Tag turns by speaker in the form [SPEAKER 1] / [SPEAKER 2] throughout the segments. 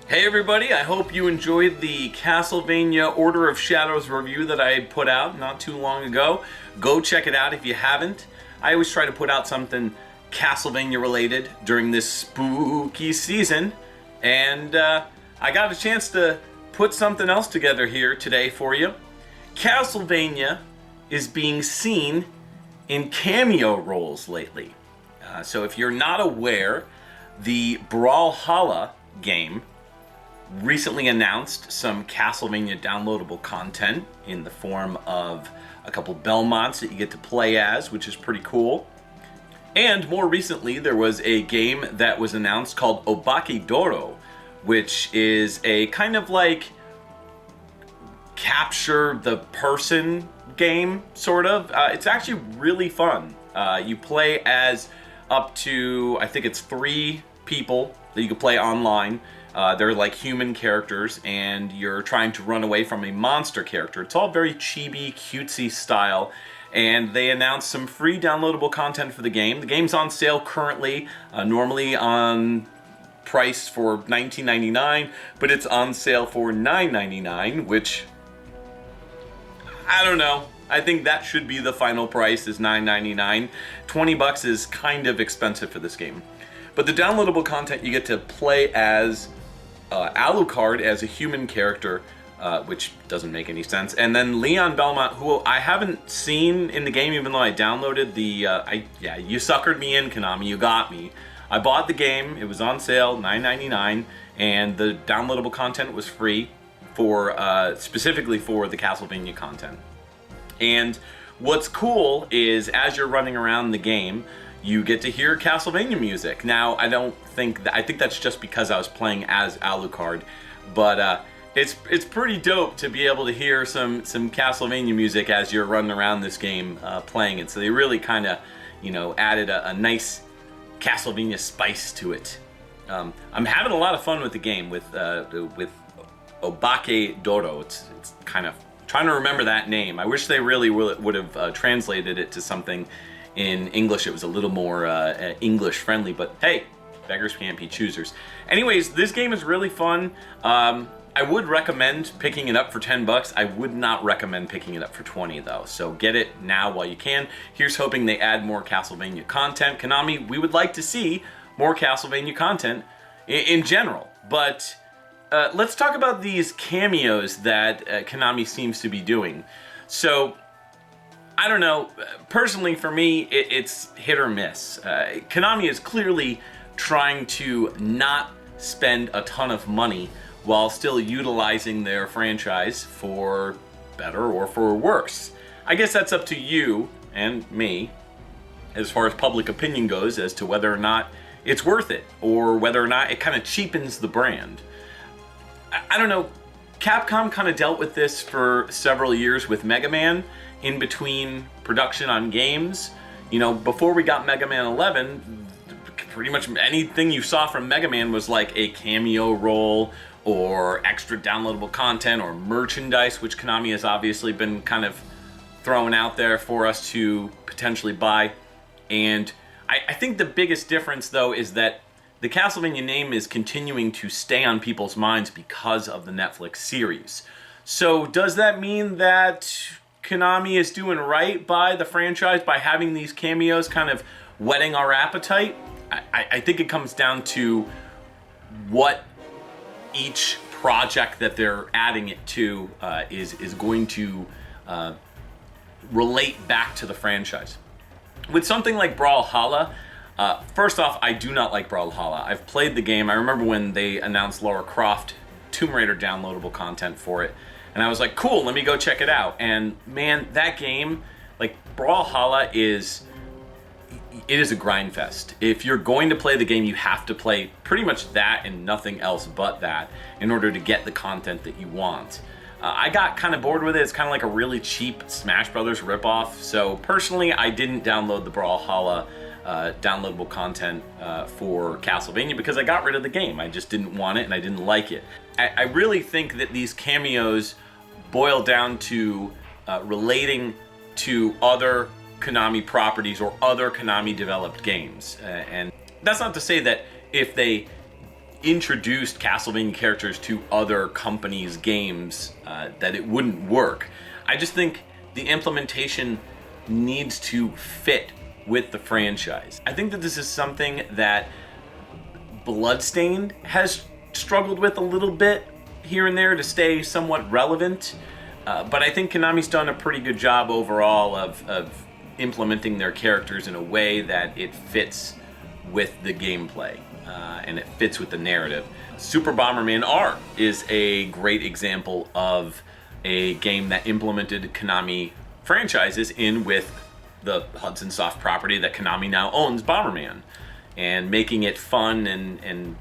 [SPEAKER 1] Hey everybody, I hope you enjoyed the Castlevania Order of Shadows review that I put out not too long ago. Go check it out if you haven't. I always try to put out something Castlevania related during this spooky season, and I got a chance to put something else together here today for you. Castlevania is being seen in cameo roles lately. So if you're not aware, the Brawlhalla game recently announced some Castlevania downloadable content in the form of a couple Belmonts that you get to play as, which is pretty cool. And more recently, there was a game that was announced called Obakeidoro, which is a kind of like capture the person game, sort of. It's actually really fun. You play as up to, I think it's 3 people that you can play online. They're like human characters, and you're trying to run away from a monster character. It's all very chibi, cutesy style, and they announced some free downloadable content for the game. The game's on sale currently, normally on price for $19.99, but it's on sale for $9.99, which, I don't know. I think that should be the final price, is $9.99. $20 is kind of expensive for this game. But the downloadable content, you get to play as Alucard as a human character, which doesn't make any sense. And then Leon Belmont, who I haven't seen in the game, even though I downloaded the... you suckered me in, Konami. You got me. I bought the game. It was on sale, $9.99, and the downloadable content was free for specifically for the Castlevania content. And what's cool is, as you're running around the game, you get to hear Castlevania music. Now, I think that's just because I was playing as Alucard, but it's pretty dope to be able to hear some Castlevania music as you're running around this game playing it. So they really kind of, added a nice Castlevania spice to it. I'm having a lot of fun with the game with Obakeidoro. It's kind of trying to remember that name. I wish they really would have translated it to something in English. It was a little more English friendly, but hey, beggars can't be choosers. Anyways, this game is really fun. I would recommend picking it up for $10. I would not recommend picking it up for $20 though. So get it now while you can. Here's hoping they add more Castlevania content. Konami, we would like to see more Castlevania content in general, but let's talk about these cameos that Konami seems to be doing. So, I don't know, personally for me, it's hit or miss. Konami is clearly trying to not spend a ton of money while still utilizing their franchise for better or for worse. I guess that's up to you and me, as far as public opinion goes, as to whether or not it's worth it, or whether or not it kind of cheapens the brand. I don't know, Capcom kind of dealt with this for several years with Mega Man, in between production on games. Before we got Mega Man 11, pretty much anything you saw from Mega Man was like a cameo role, or extra downloadable content, or merchandise, which Konami has obviously been kind of throwing out there for us to potentially buy. And I think the biggest difference, though, is that the Castlevania name is continuing to stay on people's minds because of the Netflix series. So does that mean that Konami is doing right by the franchise by having these cameos kind of whetting our appetite? I think it comes down to what each project that they're adding it to is going to relate back to the franchise. With something like Brawlhalla, first off, I do not like Brawlhalla. I've played the game. I remember when they announced Lara Croft Tomb Raider downloadable content for it, and I was like, cool, let me go check it out. And man, that game, like Brawlhalla, it is a grind fest. If you're going to play the game, you have to play pretty much that and nothing else but that in order to get the content that you want. I got kind of bored with it. It's kind of like a really cheap Smash Brothers ripoff. So personally, I didn't download the Brawlhalla downloadable content for Castlevania because I got rid of the game. I just didn't want it and I didn't like it. I really think that these cameos boil down to relating to other Konami properties or other Konami developed games. And that's not to say that if they introduced Castlevania characters to other companies' games, that it wouldn't work. I just think the implementation needs to fit with the franchise. I think that this is something that Bloodstained has struggled with a little bit here and there to stay somewhat relevant, but I think Konami's done a pretty good job overall of implementing their characters in a way that it fits with the gameplay, and it fits with the narrative. Super Bomberman R is a great example of a game that implemented Konami franchises in with the Hudson Soft property that Konami now owns, Bomberman, and making it fun and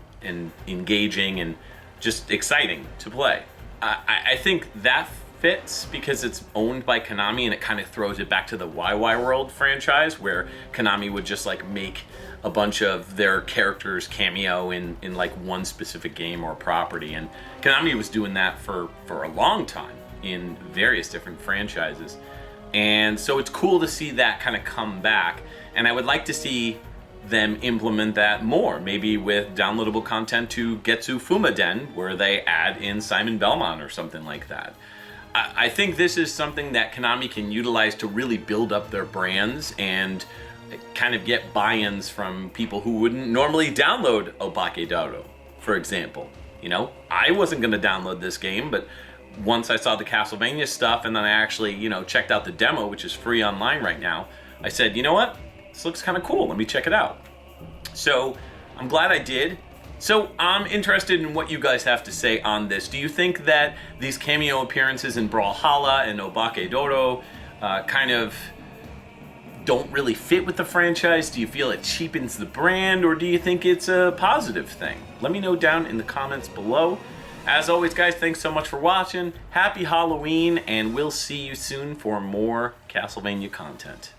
[SPEAKER 1] engaging and just exciting to play. I think that fits because it's owned by Konami, and it kind of throws it back to the Wai Wai World franchise, where Konami would just like make a bunch of their characters cameo in like one specific game or property. And Konami was doing that for a long time in various different franchises. And so it's cool to see that kind of come back, and I would like to see them implement that more, maybe with downloadable content to Getsu Fumaden, where they add in Simon Belmont or something like that. I think this is something that Konami can utilize to really build up their brands and kind of get buy-ins from people who wouldn't normally download Obakeidoro, for example. You know, I wasn't going to download this game, but once I saw the Castlevania stuff, and then I actually, you know, checked out the demo, which is free online right now, I said, you know what? This looks kind of cool. Let me check it out. So I'm glad I did. So I'm interested in what you guys have to say on this. Do you think that these cameo appearances in Brawlhalla and Obakeidoro kind of don't really fit with the franchise? Do you feel it cheapens the brand, or do you think it's a positive thing? Let me know down in the comments below. As always, guys, thanks so much for watching. Happy Halloween, and we'll see you soon for more Castlevania content.